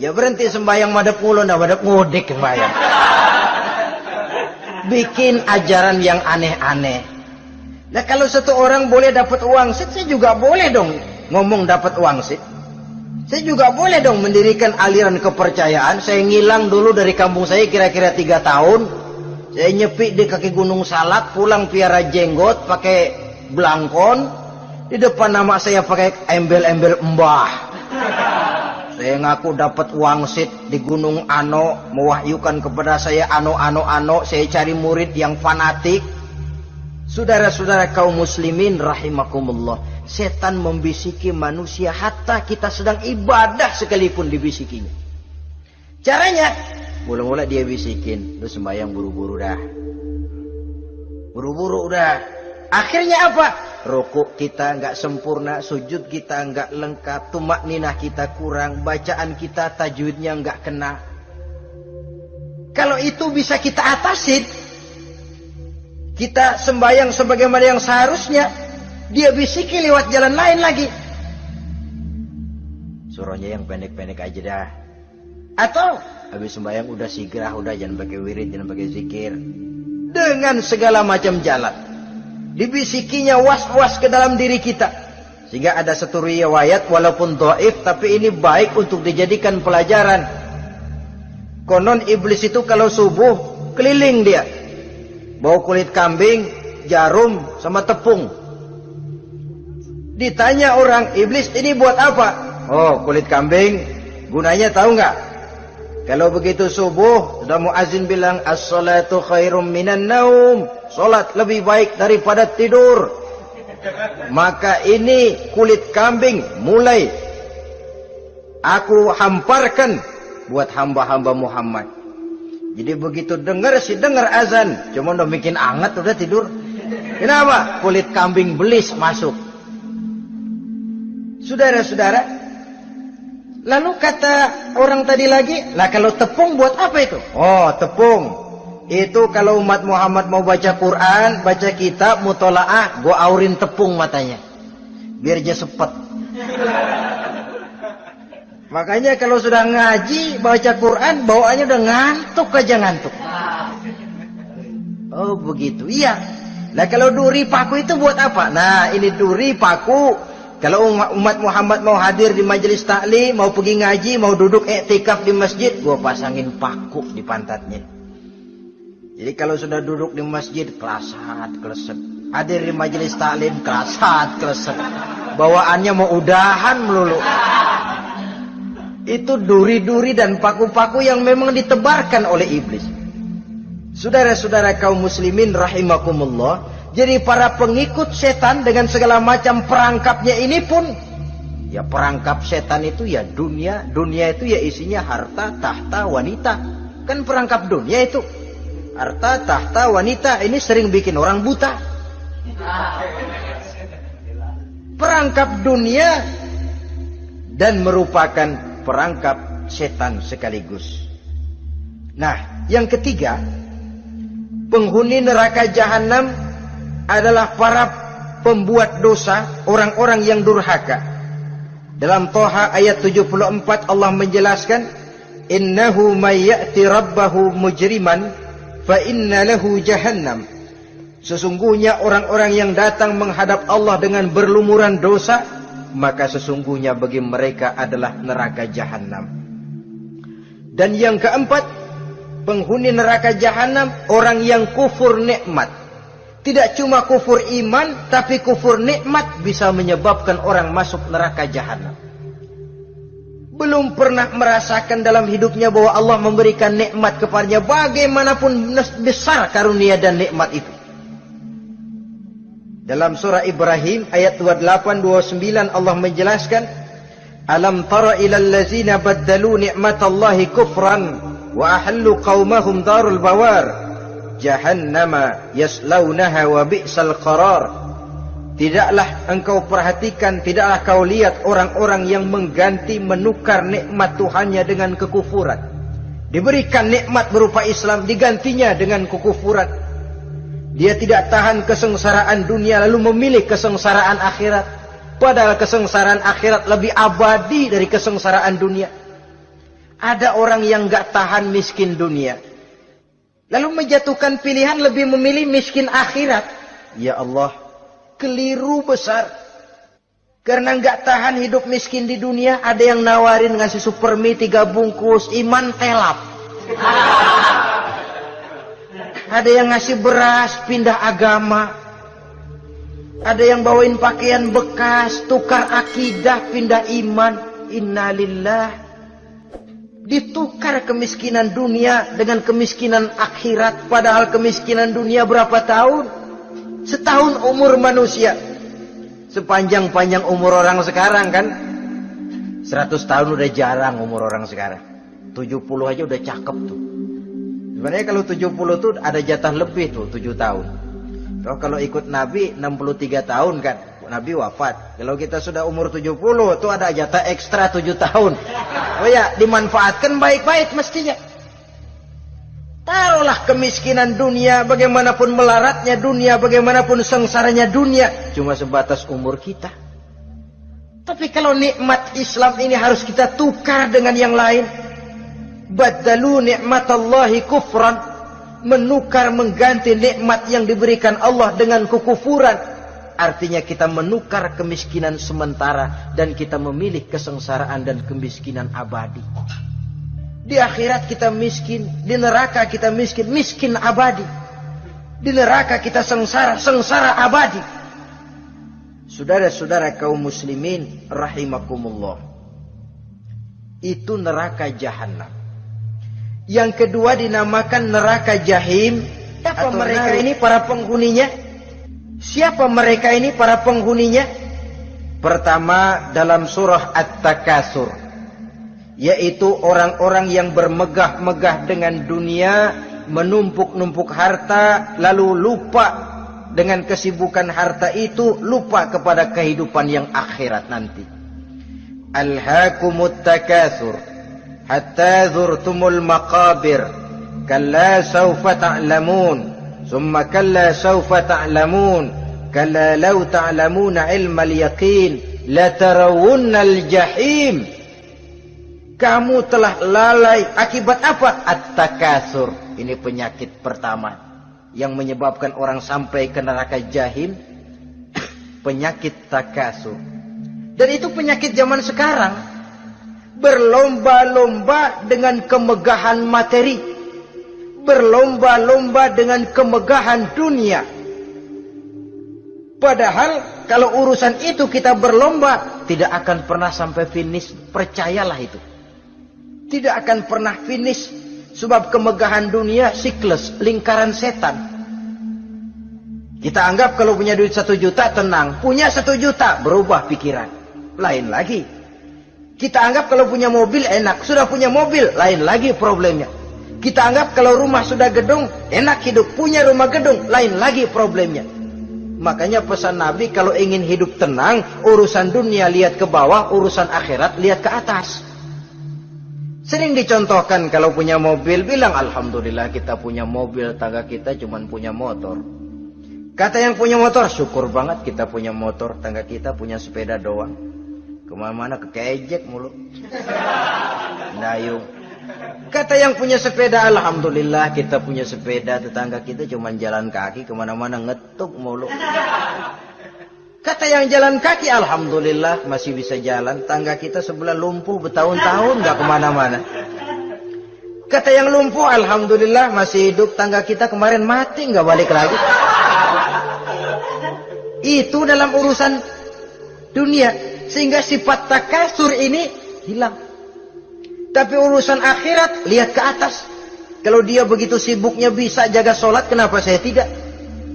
[SPEAKER 1] Ya berhenti sembahyang madep ngulon, madep ngodik sembahyang. Bikin ajaran yang aneh-aneh. Nah kalau satu orang boleh dapat wangsit, saya juga boleh dong ngomong dapat wangsit. Saya juga boleh dong mendirikan aliran kepercayaan. Saya ngilang dulu dari kampung saya kira-kira 3 tahun. Saya nyepi di kaki Gunung Salak, pulang piara jenggot, pakai belangkon. Di depan nama saya pakai embel-embel mbah. Saya ngaku dapat wangsit di Gunung Ano, mewahyukan kepada saya ano. Saya cari murid yang fanatik. Saudara-saudara kaum muslimin rahimakumullah, setan membisiki manusia hatta kita sedang ibadah sekalipun dibisikinya. Caranya, mula-mula dia bisikin, lu sembahyang buru-buru dah. Buru-buru udah. Akhirnya apa? Rukuk kita nggak sempurna, sujud kita nggak lengkap, tumakninah kita kurang, bacaan kita tajwidnya nggak kena. Kalau itu bisa kita atasin, kita sembahyang sebagaimana yang seharusnya, dia bisiki lewat jalan lain lagi. Suruhnya yang pendek-pendek aja dah. Atau habis sembahyang udah sigrah, udah jangan pakai wirid, jangan pakai zikir. Dengan segala macam jalan dibisikinya was-was ke dalam diri kita. Sehingga ada satu riwayat walaupun dhaif, tapi ini baik untuk dijadikan pelajaran. Konon iblis itu kalau subuh keliling dia, bawa kulit kambing, jarum, sama tepung. Ditanya orang, iblis ini buat apa? Oh, kulit kambing. Gunanya tahu nggak? Kalau begitu subuh, sudah muazin bilang, as-salatu khairum minan naum. Salat lebih baik daripada tidur. Maka ini kulit kambing mulai aku hamparkan buat hamba-hamba Muhammad. Jadi begitu dengar azan, cuma udah bikin anget udah tidur. Kenapa? Kulit kambing belis masuk. Saudara-saudara, lalu kata orang tadi lagi, lah kalau tepung buat apa itu? Oh, tepung itu kalau umat Muhammad mau baca Quran, baca kitab, mutolaah, gua aurin tepung matanya biar dia sepet. Makanya kalau sudah ngaji, baca Quran, bawaannya udah ngantuk aja ngantuk. Oh begitu, iya. Nah kalau duri paku itu buat apa? Nah ini duri paku. Kalau umat Muhammad mau hadir di majelis taklim, mau pergi ngaji, mau duduk iktikaf di masjid, gua pasangin paku di pantatnya. Jadi kalau sudah duduk di masjid, kelasat, klesek. Hadir di majelis taklim, kelasat, klesek. Bawaannya mau udahan melulu. Itu duri-duri dan paku-paku yang memang ditebarkan oleh iblis. Saudara-saudara kaum muslimin rahimakumullah, jadi para pengikut setan dengan segala macam perangkapnya ini pun, ya perangkap setan itu ya dunia. Dunia itu ya isinya harta, tahta, wanita. Kan perangkap dunia itu. Harta, tahta, wanita, ini sering bikin orang buta. Perangkap dunia dan merupakan perangkap setan sekaligus. Nah, yang ketiga, penghuni neraka jahanam adalah para pembuat dosa, orang-orang yang durhaka. Dalam Toha ayat 74 Allah menjelaskan, innahu may ya'ti rabbahu mujriman fa inna lahu jahannam. Sesungguhnya orang-orang yang datang menghadap Allah dengan berlumuran dosa, maka sesungguhnya bagi mereka adalah neraka jahanam. Dan yang keempat, penghuni neraka jahanam orang yang kufur nikmat. Tidak cuma kufur iman, tapi kufur nikmat bisa menyebabkan orang masuk neraka jahanam. Belum pernah merasakan dalam hidupnya bahwa Allah memberikan nikmat kepadanya, bagaimanapun besar karunia dan nikmat itu. Dalam surah Ibrahim ayat 28-29 Allah menjelaskan, alam tara ilal ladzina baddalu ni'matallahi kufran wa ahallu qaumahum darul bawar jahannama yaslaunaha wa bi'sal qarar. Tidaklah engkau perhatikan, tidaklah kau lihat orang-orang yang mengganti, menukar nikmat Tuhannya dengan kekufuran. Diberikan nikmat berupa Islam, digantinya dengan kekufuran. Dia tidak tahan kesengsaraan dunia lalu memilih kesengsaraan akhirat. Padahal kesengsaraan akhirat lebih abadi dari kesengsaraan dunia. Ada orang yang gak tahan miskin dunia, lalu menjatuhkan pilihan lebih memilih miskin akhirat. Ya Allah, keliru besar. Karena gak tahan hidup miskin di dunia, ada yang nawarin ngasih supermi 3 bungkus, iman telap. Ada yang ngasih beras, pindah agama. Ada yang bawain pakaian bekas, tukar akidah, pindah iman. Innalillah. Ditukar kemiskinan dunia dengan kemiskinan akhirat. Padahal kemiskinan dunia berapa tahun? Setahun umur manusia. Sepanjang-panjang umur orang sekarang kan. 100 tahun udah jarang umur orang sekarang. 70 aja udah cakep tuh. Sebenarnya kalau 70 tuh ada jatah lebih tuh, 7 tahun. Kalau ikut Nabi 63 tahun kan, Nabi wafat. Kalau kita sudah umur 70 tuh ada jatah ekstra 7 tahun. Oh ya, dimanfaatkan baik-baik mestinya. Taruhlah kemiskinan dunia, bagaimanapun melaratnya dunia, bagaimanapun sengsaranya dunia, cuma sebatas umur kita. Tapi kalau nikmat Islam ini harus kita tukar dengan yang lain. Badalu nikmatallahi kufran, menukar mengganti nikmat yang diberikan Allah dengan kekufuran. Artinya kita menukar kemiskinan sementara dan kita memilih kesengsaraan dan kemiskinan abadi. Di akhirat kita miskin, di neraka kita miskin, miskin abadi. Di neraka kita sengsara, sengsara abadi. Saudara-saudara kaum muslimin rahimakumullah, itu neraka jahanam. Yang kedua dinamakan neraka jahim. Siapa mereka ini para penghuninya? Siapa mereka ini para penghuninya? Pertama dalam surah At-Takasur, yaitu orang-orang yang bermegah-megah dengan dunia, menumpuk-numpuk harta, lalu lupa dengan kesibukan harta itu, lupa kepada kehidupan yang akhirat nanti. Alhaakumut takasur hatta zurtumul maqabir kalla sawfa ta'lamun summa kalla sawfa ta'lamun kalla law ta'lamuna ilmal yaqin latarawunnal jahim. Kamu telah lalai akibat apa? At-takasur. Ini penyakit pertama yang menyebabkan orang sampai ke neraka jahim. Penyakit takasur. Dan itu penyakit zaman sekarang. Berlomba-lomba dengan kemegahan materi, berlomba-lomba dengan kemegahan dunia. Padahal kalau urusan itu kita berlomba, tidak akan pernah sampai finish. Percayalah itu, tidak akan pernah finish. Sebab kemegahan dunia siklus, lingkaran setan. Kita anggap kalau punya duit 1 juta tenang, punya 1 juta berubah pikiran, lain lagi. Kita anggap kalau punya mobil enak, sudah punya mobil, lain lagi problemnya. Kita anggap kalau rumah sudah gedung, enak hidup, punya rumah gedung, lain lagi problemnya. Makanya pesan Nabi, kalau ingin hidup tenang, urusan dunia lihat ke bawah, urusan akhirat lihat ke atas. Sering dicontohkan kalau punya mobil, bilang alhamdulillah kita punya mobil, tangga kita cuma punya motor. Kata yang punya motor, syukur banget kita punya motor, tangga kita punya sepeda doang. Kemana-mana kekejek mulu, dayung. Kata yang punya sepeda, alhamdulillah kita punya sepeda, tetangga kita cuma jalan kaki, kemana-mana ngetuk mulu. Kata yang jalan kaki, alhamdulillah masih bisa jalan, tangga kita sebelah lumpuh bertahun-tahun gak kemana-mana. Kata yang lumpuh, alhamdulillah masih hidup, tangga kita kemarin mati gak balik lagi. Itu dalam urusan dunia. Sehingga sifat takasur ini hilang. Tapi urusan akhirat, lihat ke atas. Kalau dia begitu sibuknya bisa jaga sholat, kenapa saya tidak?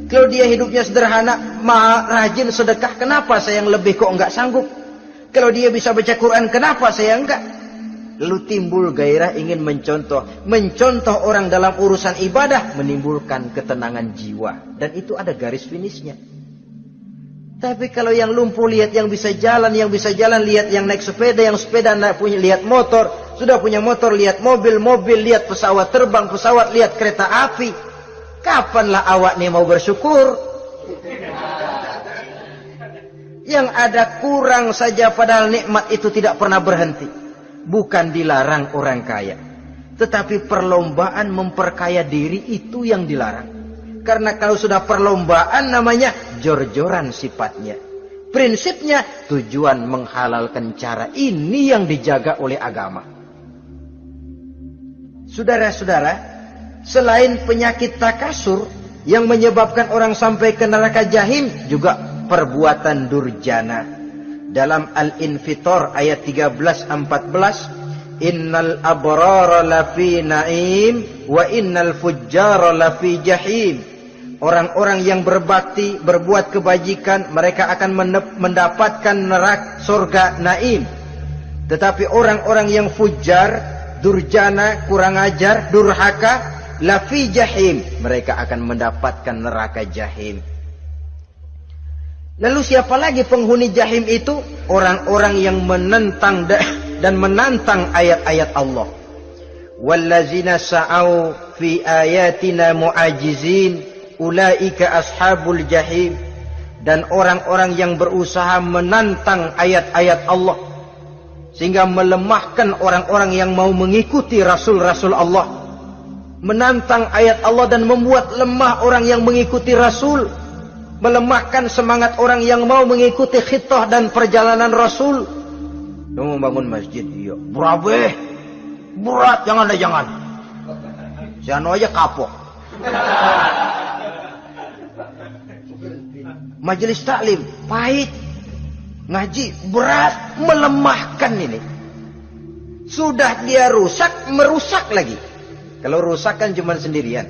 [SPEAKER 1] Kalau dia hidupnya sederhana, rajin sedekah, kenapa saya yang lebih kok enggak sanggup? Kalau dia bisa baca Quran, kenapa saya enggak? Lalu timbul gairah ingin mencontoh. Mencontoh orang dalam urusan ibadah, menimbulkan ketenangan jiwa. Dan itu ada garis finishnya. Tapi kalau yang lumpuh lihat yang bisa jalan lihat yang naik sepeda, yang sepeda punya lihat motor, sudah punya motor lihat mobil, lihat pesawat terbang, pesawat lihat kereta api. Kapanlah awak nih mau bersyukur? Yang ada kurang saja, padahal nikmat itu tidak pernah berhenti. Bukan dilarang orang kaya, tetapi perlombaan memperkaya diri itu yang dilarang. Karena kalau sudah perlombaan namanya jor-joran sifatnya. Prinsipnya tujuan menghalalkan cara ini yang dijaga oleh agama. Saudara-saudara, selain penyakit takasur yang menyebabkan orang sampai ke neraka jahim, juga perbuatan durjana. Dalam Al-Infitor ayat 13-14, innal abrara lafi na'im wa innal fujjara lafi jahim. Orang-orang yang berbakti, berbuat kebajikan, mereka akan mendapatkan neraka surga naim. Tetapi orang-orang yang fujar, durjana, kurang ajar, durhaka, lafi jahim, mereka akan mendapatkan neraka jahim. Lalu siapa lagi penghuni jahim itu? Orang-orang yang menentang dan menantang ayat-ayat Allah. Wallazina sa'au fi ayatina mu'ajizin ulaika ashabul jahim. Dan orang-orang yang berusaha menantang ayat-ayat Allah sehingga melemahkan orang-orang yang mau mengikuti rasul-rasul Allah, menantang ayat Allah dan membuat lemah orang yang mengikuti rasul, melemahkan semangat orang yang mau mengikuti khitah dan perjalanan rasul. Mau membangun masjid, iya berat, jangan. Jangan aja kapok. Majelis taklim pahit, ngaji berat, melemahkan ini. Sudah dia rusak, merusak lagi. Kalau rusak kan cuma sendirian.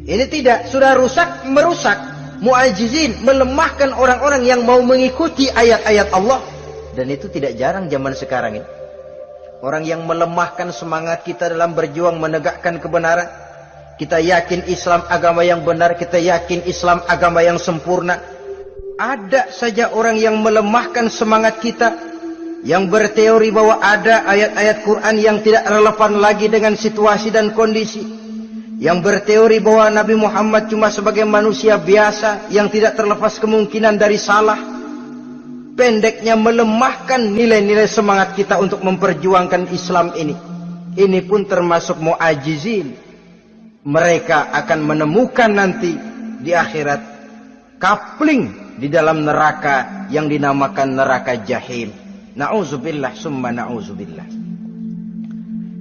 [SPEAKER 1] Ini tidak, sudah rusak, merusak. Mu'ajizin, melemahkan orang-orang yang mau mengikuti ayat-ayat Allah. Dan itu tidak jarang zaman sekarang ini. Orang yang melemahkan semangat kita dalam berjuang menegakkan kebenaran. Kita yakin Islam agama yang benar, kita yakin Islam agama yang sempurna. Ada saja orang yang melemahkan semangat kita, yang berteori bahwa ada ayat-ayat Quran yang tidak relevan lagi dengan situasi dan kondisi, yang berteori bahwa Nabi Muhammad cuma sebagai manusia biasa yang tidak terlepas kemungkinan dari salah. Pendeknya melemahkan nilai-nilai semangat kita untuk memperjuangkan Islam ini. Ini pun termasuk mu'ajizin. Mereka akan menemukan nanti di akhirat kapling di dalam neraka yang dinamakan neraka jahim. Na'udzubillah summa na'udzubillah.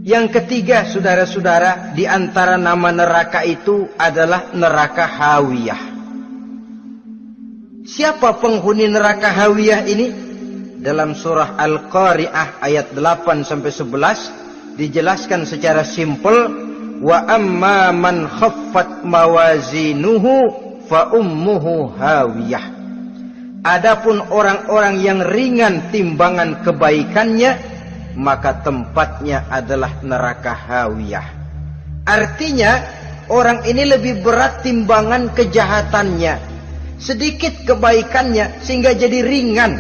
[SPEAKER 1] Yang ketiga, saudara-saudara, di antara nama neraka itu adalah neraka hawiyah. Siapa penghuni neraka hawiyah ini? Dalam surah Al-Qari'ah ayat 8-11 dijelaskan secara simpel, wa amma man khaffat mawazinuhu fa ummuhu hawiyah. Adapun orang-orang yang ringan timbangan kebaikannya, maka tempatnya adalah neraka hawiyah. Artinya orang ini lebih berat timbangan kejahatannya, sedikit kebaikannya, sehingga jadi ringan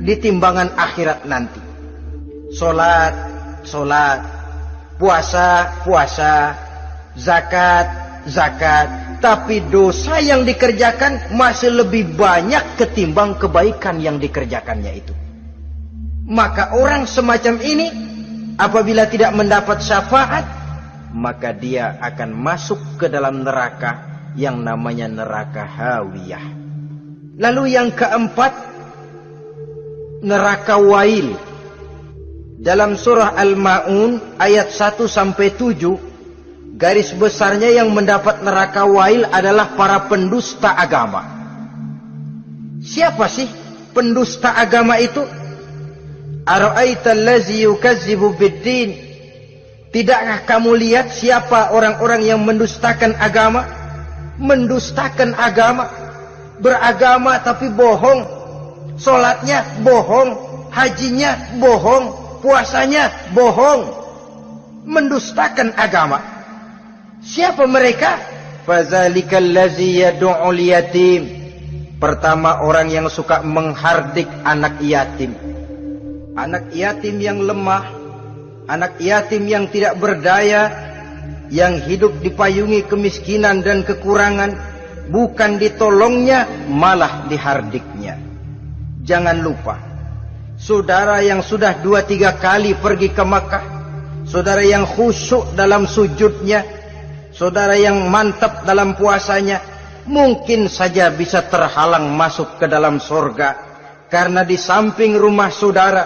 [SPEAKER 1] di timbangan akhirat nanti. Solat, puasa, zakat, tapi dosa yang dikerjakan masih lebih banyak ketimbang kebaikan yang dikerjakannya itu. Maka orang semacam ini apabila tidak mendapat syafaat, maka dia akan masuk ke dalam neraka yang namanya neraka hawiyah. Lalu yang keempat, neraka wail. Dalam surah Al-Ma'un ayat 1-7, garis besarnya yang mendapat neraka wail adalah para pendusta agama. Siapa sih pendusta agama itu? Ara'aital ladzi yukazzibu biddin. Tidakkah kamu lihat siapa orang-orang yang mendustakan agama? Mendustakan agama, beragama tapi bohong, solatnya bohong, hajinya bohong, puasanya bohong, mendustakan agama. Siapa mereka? Fazalikal ladzi yad'ul yatim. Pertama, orang yang suka menghardik anak yatim. Anak yatim yang lemah, anak yatim yang tidak berdaya, yang hidup dipayungi kemiskinan dan kekurangan, bukan ditolongnya, malah dihardiknya. Jangan lupa, saudara yang sudah 2-3 kali pergi ke Makkah, saudara yang khusyuk dalam sujudnya, saudara yang mantap dalam puasanya, mungkin saja bisa terhalang masuk ke dalam surga, karena di samping rumah saudara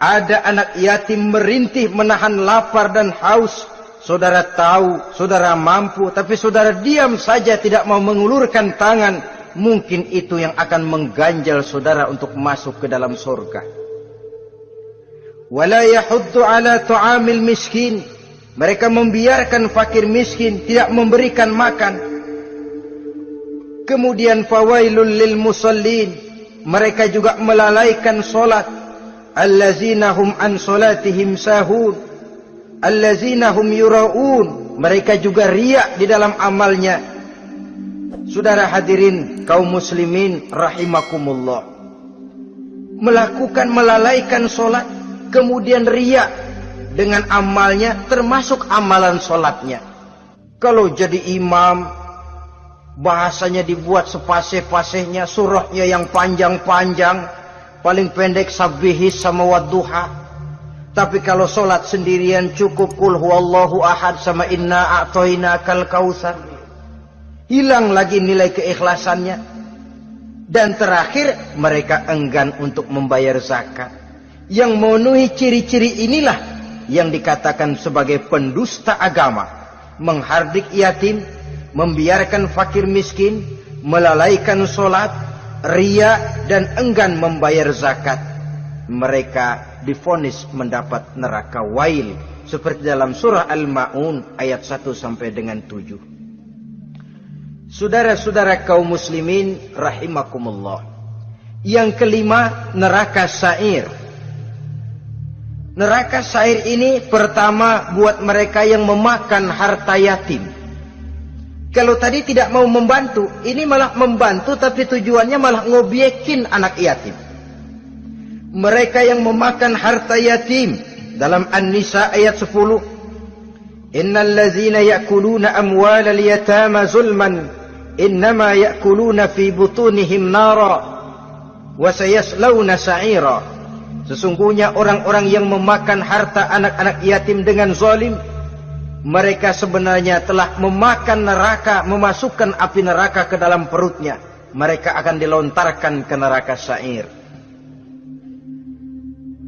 [SPEAKER 1] ada anak yatim merintih menahan lapar dan haus. Saudara tahu, saudara mampu, tapi saudara diam saja, tidak mau mengulurkan tangan. Mungkin itu yang akan mengganjal saudara untuk masuk ke dalam surga. Wala yahuddu ala tu'amil miskin. Mereka membiarkan fakir miskin, tidak memberikan makan. Kemudian fawailul lil musallin. Mereka juga melalaikan solat. Allazina hum an solatihim sahun. Allazina hum yura'un. Mereka juga riak di dalam amalnya. Saudara hadirin kaum muslimin rahimakumullah, melalaikan solat, kemudian riak dengan amalnya, termasuk amalan solatnya. Kalau jadi imam, bahasanya dibuat sepasih-pasihnya, surahnya yang panjang-panjang, paling pendek sabbihis sama wadduha. Tapi kalau solat sendirian cukup qul huwallahu ahad sama inna a'tainakal kautsar. Hilang lagi nilai keikhlasannya. Dan terakhir, mereka enggan untuk membayar zakat. Yang memenuhi ciri-ciri inilah yang dikatakan sebagai pendusta agama. Menghardik yatim, membiarkan fakir miskin, melalaikan solat, riya, dan enggan membayar zakat. Mereka divonis mendapat neraka wail. Seperti dalam surah Al-Ma'un ayat 1 sampai dengan 7. Saudara-saudara kaum muslimin rahimakumullah. Yang kelima, neraka sa'ir. Neraka sa'ir ini pertama buat mereka yang memakan harta yatim. Kalau tadi tidak mau membantu, ini malah membantu tapi tujuannya malah ngobyekin anak yatim. Mereka yang memakan harta yatim dalam An-Nisa ayat 10. Innal ladzina ya'kuluna amwalal yatama zulman innama ya'kuluna fi butunihim nara wa sayaslawna sa'ira. Sesungguhnya orang-orang yang memakan harta anak-anak yatim dengan zalim, mereka sebenarnya telah memakan neraka, memasukkan api neraka ke dalam perutnya. Mereka akan dilontarkan ke neraka sa'ir.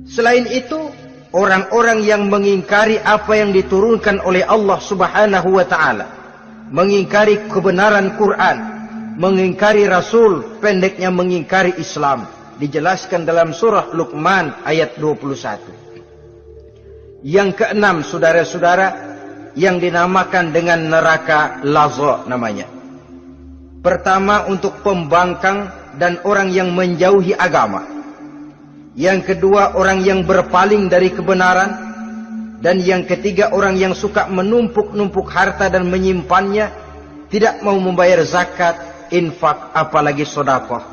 [SPEAKER 1] Selain itu, orang-orang yang mengingkari apa yang diturunkan oleh Allah Subhanahu wa ta'ala, mengingkari kebenaran Quran, mengingkari Rasul, pendeknya mengingkari Islam, dijelaskan dalam surah Luqman ayat 21. Yang keenam, saudara-saudara, yang dinamakan dengan neraka laza namanya. Pertama, untuk pembangkang dan orang yang menjauhi agama. Yang kedua, orang yang berpaling dari kebenaran. Dan yang ketiga, orang yang suka menumpuk-numpuk harta dan menyimpannya, tidak mau membayar zakat, infak, apalagi sedekah.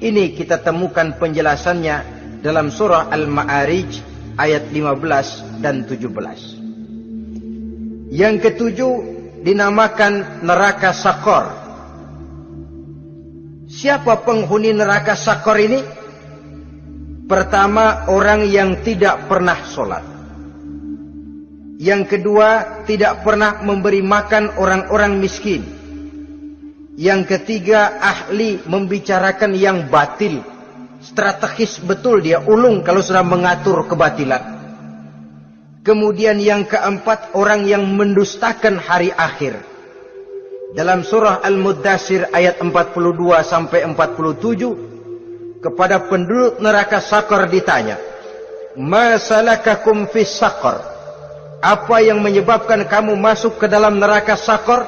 [SPEAKER 1] Ini kita temukan penjelasannya dalam surah Al-Ma'arij ayat 15 dan 17. Yang ketujuh dinamakan neraka Sakor. Siapa penghuni neraka Sakor ini? Pertama, orang yang tidak pernah sholat. Yang kedua, tidak pernah memberi makan orang-orang miskin. Yang ketiga, ahli membicarakan yang batil. Strategis betul dia, ulung kalau sudah mengatur kebatilan. Kemudian yang keempat, orang yang mendustakan hari akhir. Dalam surah Al-Muddatsir ayat 42 sampai 47, kepada penduduk neraka Sakor ditanya, "Ma salakakum fis Sakor?" Apa yang menyebabkan kamu masuk ke dalam neraka Sakor?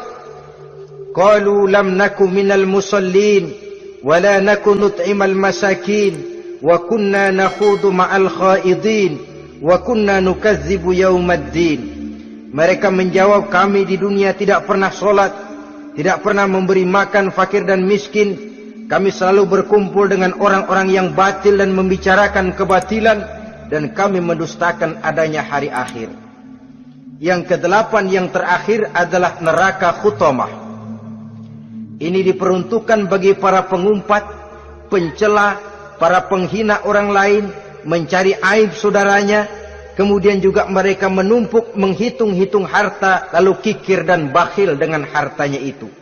[SPEAKER 1] Qalu lam naku minal musallin wa la naku nut'imal masakin wa kunna nakhudu ma'al khaidin wa kunna nukadzibu yaumaddin. Mereka menjawab, kami di dunia tidak pernah sholat, tidak pernah memberi makan fakir dan miskin. Kami selalu berkumpul dengan orang-orang yang batil dan membicarakan kebatilan, dan kami mendustakan adanya hari akhir. Yang kedelapan, yang terakhir adalah neraka Khutamah. Ini diperuntukkan bagi para pengumpat, pencela, para penghina orang lain, mencari aib saudaranya, kemudian juga mereka menumpuk, menghitung-hitung harta, lalu kikir dan bakhil dengan hartanya itu.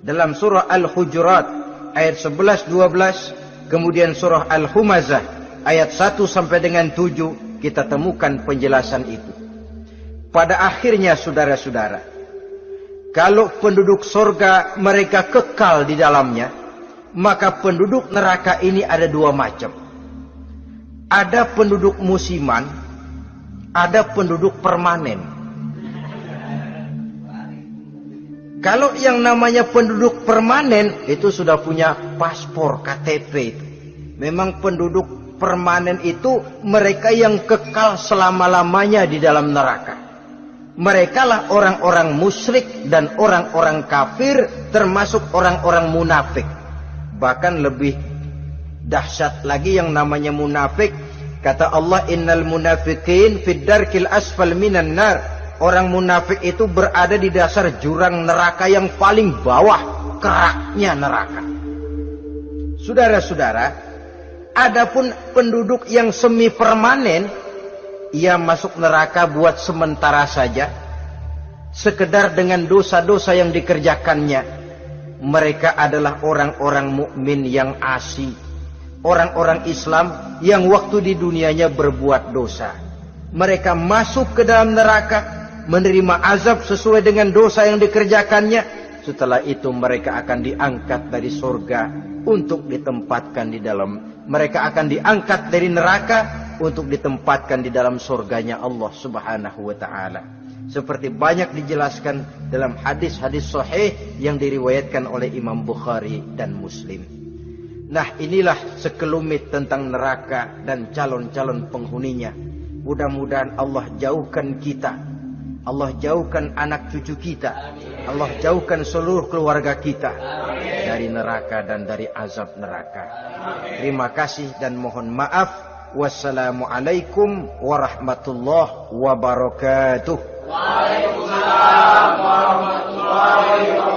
[SPEAKER 1] Dalam surah Al-Hujurat ayat 11-12, kemudian surah Al-Humazah ayat 1 sampai dengan 7, kita temukan penjelasan itu. Pada akhirnya saudara-saudara, kalau penduduk surga mereka kekal di dalamnya, maka penduduk neraka ini ada dua macam. Ada penduduk musiman, ada penduduk permanen. Kalau yang namanya penduduk permanen itu sudah punya paspor KTP itu. Memang penduduk permanen itu mereka yang kekal selama-lamanya di dalam neraka. Mereka lah orang-orang musyrik dan orang-orang kafir, termasuk orang-orang munafik. Bahkan lebih dahsyat lagi yang namanya munafik. Kata Allah, innal munafiqin fid darkil asfal minan nar. Orang munafik itu berada di dasar jurang neraka yang paling bawah, keraknya neraka. Saudara-saudara, adapun penduduk yang semi permanen, ia masuk neraka buat sementara saja, sekedar dengan dosa-dosa yang dikerjakannya. Mereka adalah orang-orang mukmin yang asli, orang-orang Islam yang waktu di dunianya berbuat dosa. Mereka masuk ke dalam neraka, menerima azab sesuai dengan dosa yang dikerjakannya. Setelah itu mereka akan diangkat dari surga untuk ditempatkan di dalam. Mereka akan diangkat dari neraka untuk ditempatkan di dalam surganya Allah Subhanahu wa ta'ala. Seperti banyak dijelaskan dalam hadis-hadis sahih yang diriwayatkan oleh Imam Bukhari dan Muslim. Nah, inilah sekelumit tentang neraka dan calon-calon penghuninya. Mudah-mudahan Allah jauhkan kita, Allah jauhkan anak cucu kita, Allah jauhkan seluruh keluarga kita dari neraka dan dari azab neraka. Terima kasih dan mohon maaf. Wassalamualaikum warahmatullahi wabarakatuh.
[SPEAKER 2] Waalaikumsalam warahmatullahi wabarakatuh.